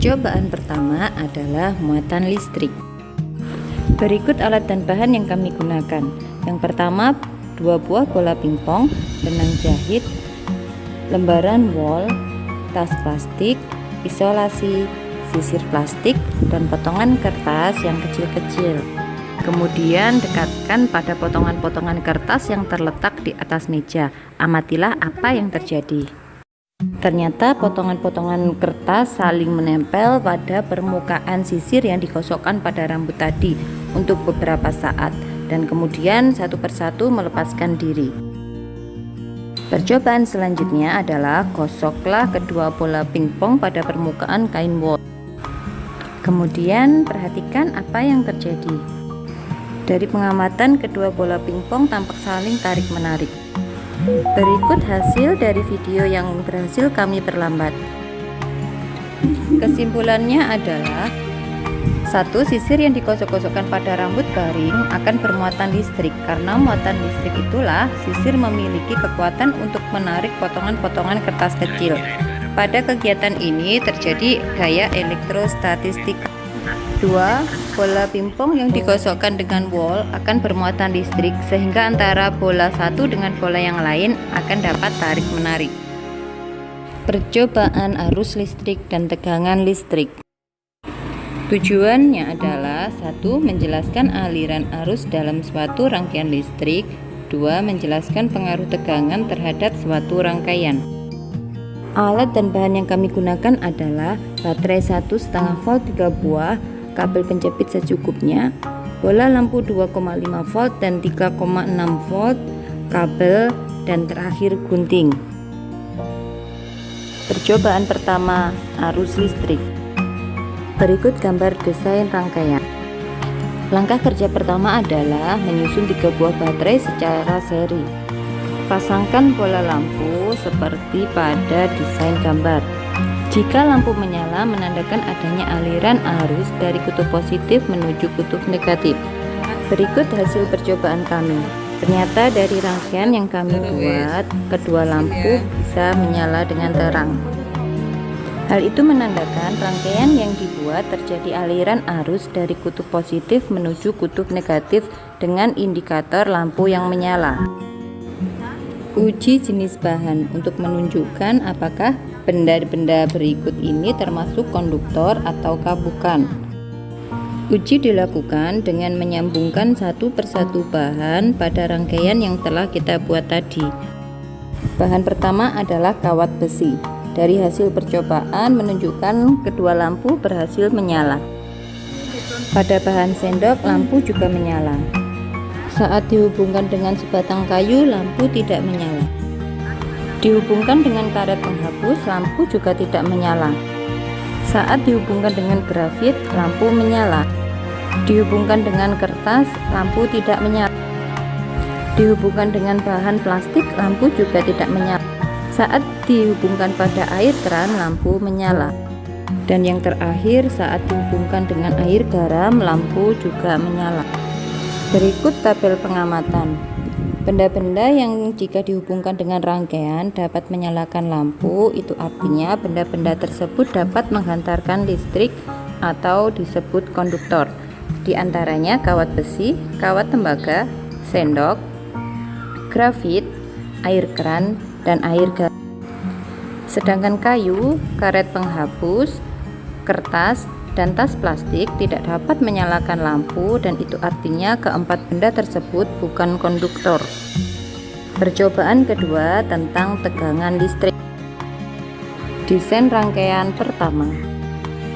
Percobaan pertama adalah muatan listrik. Berikut alat dan bahan yang kami gunakan. Yang pertama, 2 buah bola pingpong, benang jahit, lembaran wol, tas plastik, isolasi, sisir plastik, dan potongan kertas yang kecil-kecil. Kemudian dekatkan pada potongan-potongan kertas yang terletak di atas meja. Amatilah apa yang terjadi. Ternyata potongan-potongan kertas saling menempel pada permukaan sisir yang digosokkan pada rambut tadi untuk beberapa saat, dan kemudian satu persatu melepaskan diri. Percobaan selanjutnya adalah gosoklah kedua bola pingpong pada permukaan kain wol. Kemudian perhatikan apa yang terjadi. Dari pengamatan, kedua bola pingpong tampak saling tarik-menarik. Berikut hasil dari video yang berhasil kami perlambat. Kesimpulannya adalah: 1. Sisir yang digosok-gosokkan pada rambut garing akan bermuatan listrik. Karena muatan listrik itulah sisir memiliki kekuatan untuk menarik potongan-potongan kertas kecil. Pada kegiatan ini terjadi gaya elektrostatistik. 2. Bola pingpong yang digosokkan dengan wol akan bermuatan listrik, sehingga antara bola satu dengan bola yang lain akan dapat tarik-menarik. Percobaan arus listrik dan tegangan listrik. Tujuannya adalah: 1. Menjelaskan aliran arus dalam suatu rangkaian listrik. 2. Menjelaskan pengaruh tegangan terhadap suatu rangkaian. Alat dan bahan yang kami gunakan adalah baterai 1,5 volt 3 buah, kabel penjepit secukupnya, bola lampu 2,5 volt dan 3,6 volt, kabel, dan terakhir gunting. Percobaan pertama, arus listrik. Berikut gambar desain rangkaian. Langkah kerja pertama adalah menyusun 3 buah baterai secara seri. Pasangkan bola lampu seperti pada desain gambar. Jika lampu menyala, menandakan adanya aliran arus dari kutub positif menuju kutub negatif. Berikut hasil percobaan kami. Ternyata dari rangkaian yang kami buat, kedua lampu bisa menyala dengan terang. Hal itu menandakan rangkaian yang dibuat terjadi aliran arus dari kutub positif menuju kutub negatif dengan indikator lampu yang menyala. Uji jenis bahan untuk menunjukkan apakah benda-benda berikut ini termasuk konduktor ataukah bukan. Uji dilakukan dengan menyambungkan satu persatu bahan pada rangkaian yang telah kita buat tadi. Bahan pertama adalah kawat besi. Dari hasil percobaan menunjukkan kedua lampu berhasil menyala. Pada bahan sendok, lampu juga menyala. Saat dihubungkan dengan sebatang kayu, lampu tidak menyala. Dihubungkan dengan karet penghapus, lampu juga tidak menyala. Saat dihubungkan dengan grafit, lampu menyala. Dihubungkan dengan kertas, lampu tidak menyala. Dihubungkan dengan bahan plastik, lampu juga tidak menyala. Saat dihubungkan pada air keran, lampu menyala. Dan yang terakhir, saat dihubungkan dengan air garam, lampu juga menyala. Berikut tabel pengamatan. Benda-benda yang jika dihubungkan dengan rangkaian dapat menyalakan lampu, itu artinya benda-benda tersebut dapat menghantarkan listrik atau disebut konduktor. Di antaranya kawat besi, kawat tembaga, sendok, grafit, air keran, dan air gas. Sedangkan kayu, karet penghapus, kertas, dan tas plastik tidak dapat menyalakan lampu, dan itu artinya keempat benda tersebut bukan konduktor. Percobaan kedua tentang tegangan listrik. Desain rangkaian pertama.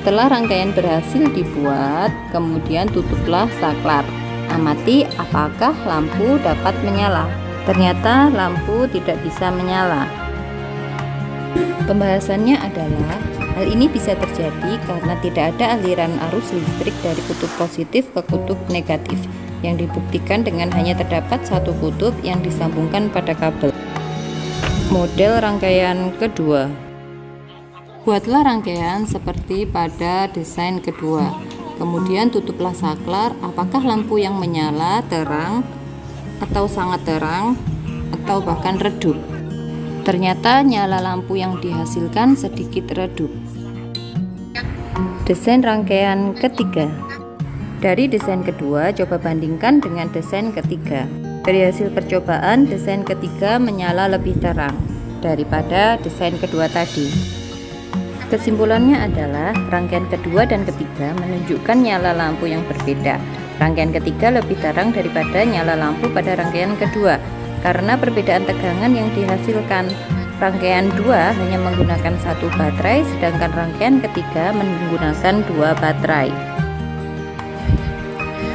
Setelah rangkaian berhasil dibuat, kemudian tutuplah saklar. Amati apakah lampu dapat menyala. Ternyata lampu tidak bisa menyala. Pembahasannya adalah: hal ini bisa terjadi karena tidak ada aliran arus listrik dari kutub positif ke kutub negatif, yang dibuktikan dengan hanya terdapat satu kutub yang disambungkan pada kabel. Model rangkaian kedua. Buatlah rangkaian seperti pada desain kedua. Kemudian tutuplah saklar. Apakah lampu yang menyala terang, atau sangat terang, atau bahkan redup? Ternyata nyala lampu yang dihasilkan sedikit redup. Desain rangkaian ketiga. Dari desain kedua, coba bandingkan dengan desain ketiga. Dari hasil percobaan, desain ketiga menyala lebih terang daripada desain kedua tadi. Kesimpulannya adalah rangkaian kedua dan ketiga menunjukkan nyala lampu yang berbeda. Rangkaian ketiga lebih terang daripada nyala lampu pada rangkaian kedua karena perbedaan tegangan yang dihasilkan. Rangkaian 2 hanya menggunakan satu baterai, sedangkan rangkaian ketiga menggunakan 2 baterai.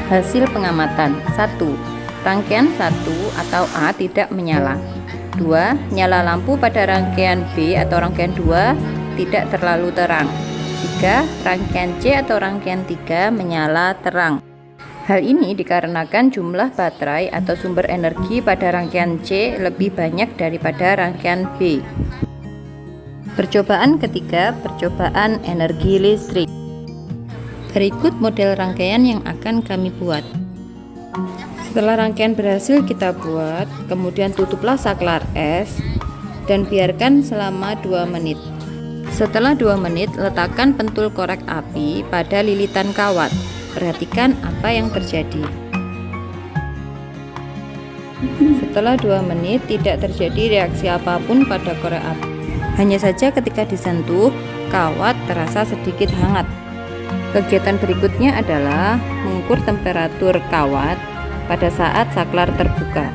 Hasil pengamatan: 1. Rangkaian 1 atau A tidak menyala. 2. Nyala lampu pada rangkaian B atau rangkaian 2 tidak terlalu terang. 3. Rangkaian C atau rangkaian 3 menyala terang. Hal ini dikarenakan jumlah baterai atau sumber energi pada rangkaian C lebih banyak daripada rangkaian B. Percobaan ketiga, percobaan energi listrik. Berikut model rangkaian yang akan kami buat. Setelah rangkaian berhasil kita buat, kemudian tutuplah saklar es dan biarkan selama 2 menit. Setelah 2 menit, letakkan pentul korek api pada lilitan kawat. Perhatikan apa yang terjadi. Setelah 2 menit tidak terjadi reaksi apapun pada korek api. Hanya saja ketika disentuh, kawat terasa sedikit hangat. Kegiatan berikutnya adalah mengukur temperatur kawat pada saat saklar terbuka.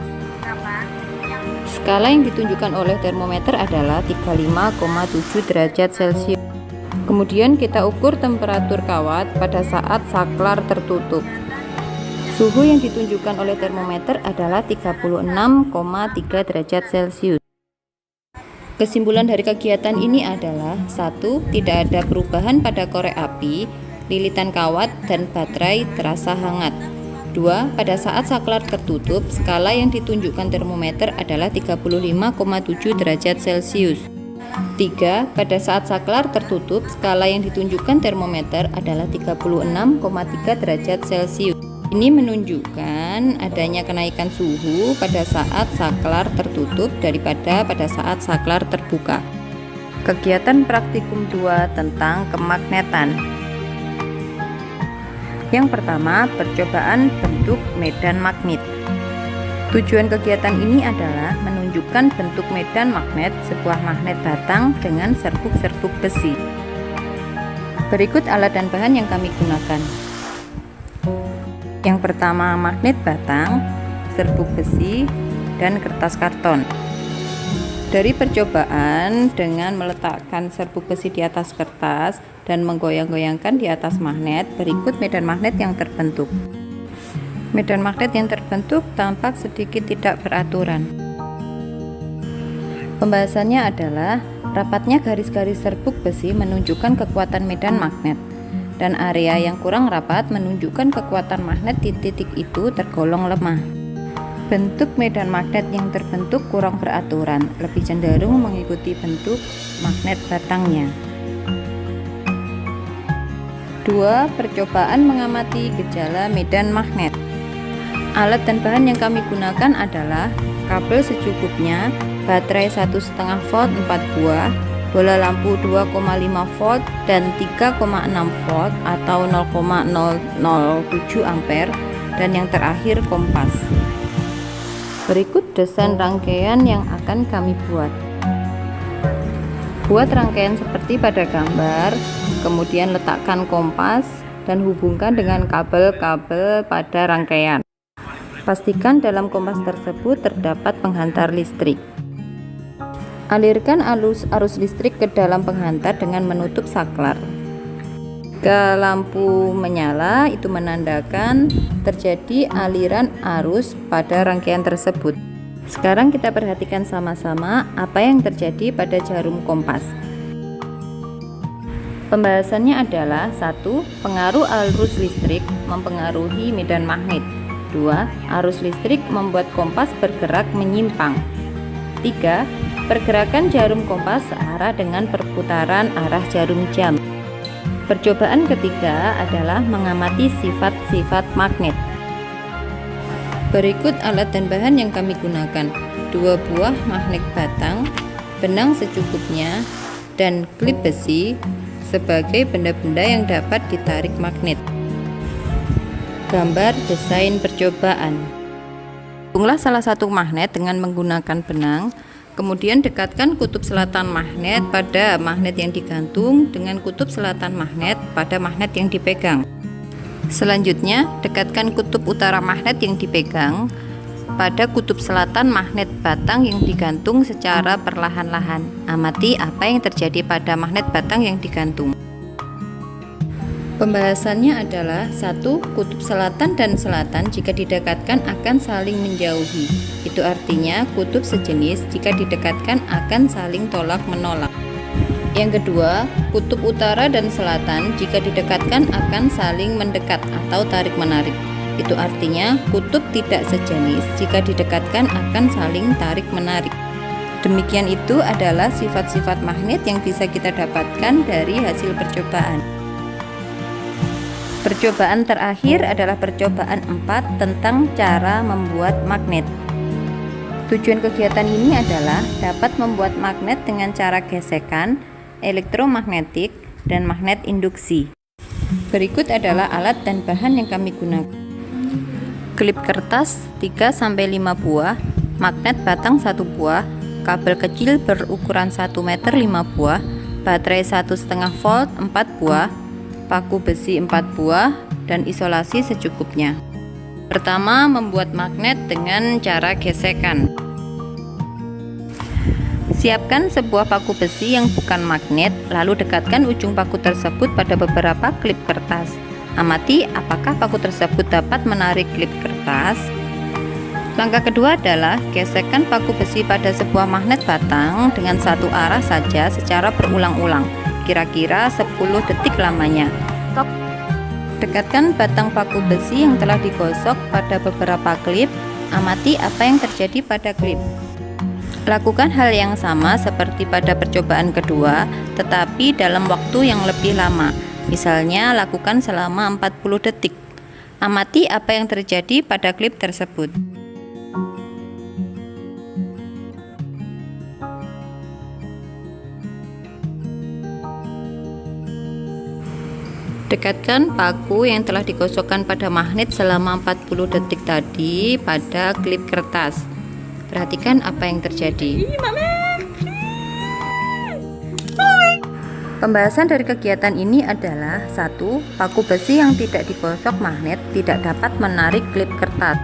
Skala yang ditunjukkan oleh termometer adalah 35,7 derajat Celcius. Kemudian kita ukur temperatur kawat pada saat saklar tertutup. Suhu yang ditunjukkan oleh termometer adalah 36,3 derajat Celcius. Kesimpulan dari kegiatan ini adalah: 1. Tidak ada perubahan pada korek api, lilitan kawat, dan baterai terasa hangat. 2. Pada saat saklar tertutup, skala yang ditunjukkan termometer adalah 35,7 derajat Celcius. 3. Pada saat saklar tertutup, skala yang ditunjukkan termometer adalah 36,3 derajat Celcius. Ini menunjukkan adanya kenaikan suhu pada saat saklar tertutup daripada pada saat saklar terbuka. Kegiatan praktikum 2 tentang kemagnetan. Yang pertama, percobaan bentuk medan magnet. Tujuan kegiatan ini adalah menunjukkan bentuk medan magnet sebuah magnet batang dengan serbuk-serbuk besi. Berikut alat dan bahan yang kami gunakan. Yang pertama, magnet batang, serbuk besi, dan kertas karton. Dari percobaan dengan meletakkan serbuk besi di atas kertas dan menggoyang-goyangkan di atas magnet, berikut medan magnet yang terbentuk. Medan magnet yang terbentuk tampak sedikit tidak beraturan. Pembahasannya adalah rapatnya garis-garis serbuk besi menunjukkan kekuatan medan magnet, dan area yang kurang rapat menunjukkan kekuatan magnet di titik itu tergolong lemah. Bentuk medan magnet yang terbentuk kurang beraturan, lebih cenderung mengikuti bentuk magnet batangnya. 2. Percobaan mengamati gejala medan magnet. Alat dan bahan yang kami gunakan adalah kabel secukupnya, baterai 1,5 volt 4 buah, bola lampu 2,5 volt dan 3,6 volt atau 0,007 ampere, dan yang terakhir kompas. Berikut desain rangkaian yang akan kami buat. Buat rangkaian seperti pada gambar, kemudian letakkan kompas dan hubungkan dengan kabel-kabel pada rangkaian. Pastikan dalam kompas tersebut terdapat penghantar listrik. Alirkan arus listrik ke dalam penghantar dengan menutup saklar. Jika lampu menyala, itu menandakan terjadi aliran arus pada rangkaian tersebut. Sekarang kita perhatikan sama-sama apa yang terjadi pada jarum kompas. Pembahasannya adalah: 1. Pengaruh arus listrik mempengaruhi medan magnet. 2. Arus listrik membuat kompas bergerak menyimpang. 3. Pergerakan jarum kompas searah dengan perputaran arah jarum jam. Percobaan ketiga adalah mengamati sifat-sifat magnet. Berikut alat dan bahan yang kami gunakan: 2 buah magnet batang, benang secukupnya, dan klip besi, sebagai benda-benda yang dapat ditarik magnet. Gambar desain percobaan. Hubunglah salah satu magnet dengan menggunakan benang, kemudian dekatkan kutub selatan magnet pada magnet yang digantung dengan kutub selatan magnet pada magnet yang dipegang. Selanjutnya, dekatkan kutub utara magnet yang dipegang pada kutub selatan magnet batang yang digantung secara perlahan-lahan. Amati apa yang terjadi pada magnet batang yang digantung. Pembahasannya adalah 1. Kutub selatan dan selatan jika didekatkan akan saling menjauhi. Itu artinya kutub sejenis jika didekatkan akan saling tolak-menolak. Yang kedua, kutub utara dan selatan jika didekatkan akan saling mendekat atau tarik-menarik. Itu artinya kutub tidak sejenis jika didekatkan akan saling tarik-menarik. Demikian itu adalah sifat-sifat magnet yang bisa kita dapatkan dari hasil percobaan. Percobaan terakhir adalah percobaan 4 tentang cara membuat magnet. Tujuan kegiatan ini adalah dapat membuat magnet dengan cara gesekan, elektromagnetik, dan magnet induksi. Berikut adalah alat dan bahan yang kami gunakan. Klip kertas 3-5 buah, magnet batang 1 buah, kabel kecil berukuran 1 meter 5 buah, baterai 1,5 volt 4 buah, paku besi 4 buah, dan isolasi secukupnya. Pertama, membuat magnet dengan cara gesekan. Siapkan sebuah paku besi yang bukan magnet, lalu dekatkan ujung paku tersebut pada beberapa klip kertas. Amati apakah paku tersebut dapat menarik klip kertas. Langkah kedua adalah gesekkan paku besi pada sebuah magnet batang dengan satu arah saja secara berulang-ulang, kira-kira 10 detik lamanya. Dekatkan batang paku besi yang telah digosok pada beberapa klip. Amati apa yang terjadi pada klip. Lakukan hal yang sama seperti pada percobaan kedua, tetapi dalam waktu yang lebih lama. Misalnya, lakukan selama 40 detik. Amati apa yang terjadi pada klip tersebut. Dekatkan paku yang telah digosokkan pada magnet selama 40 detik tadi pada klip kertas. Perhatikan apa yang terjadi. Pembahasan dari kegiatan ini adalah 1. Paku besi yang tidak digosok magnet tidak dapat menarik klip kertas.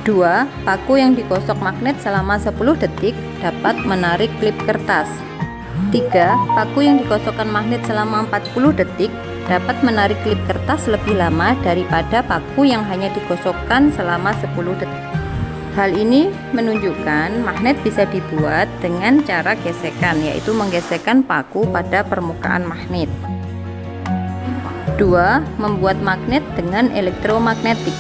2. Paku yang digosok magnet selama 10 detik dapat menarik klip kertas. 3. Paku yang digosokkan magnet selama 40 detik dapat menarik klip kertas lebih lama daripada paku yang hanya digosokkan selama 10 detik. Hal ini menunjukkan magnet bisa dibuat dengan cara gesekan, yaitu menggesekkan paku pada permukaan magnet. 2. Membuat magnet dengan elektromagnetik.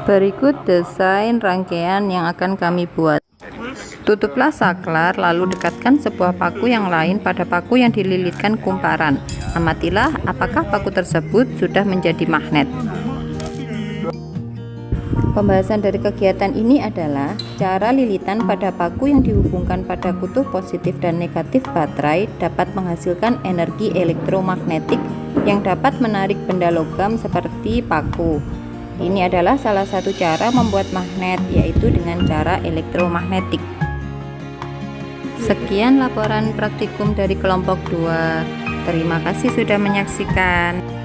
Berikut desain rangkaian yang akan kami buat. Tutuplah saklar, lalu dekatkan sebuah paku yang lain pada paku yang dililitkan kumparan. Amatilah apakah paku tersebut sudah menjadi magnet. Pembahasan dari kegiatan ini adalah cara lilitan pada paku yang dihubungkan pada kutub positif dan negatif baterai dapat menghasilkan energi elektromagnetik yang dapat menarik benda logam seperti paku. Ini adalah salah satu cara membuat magnet, yaitu dengan cara elektromagnetik. Sekian laporan praktikum dari kelompok 2. Terima kasih sudah menyaksikan.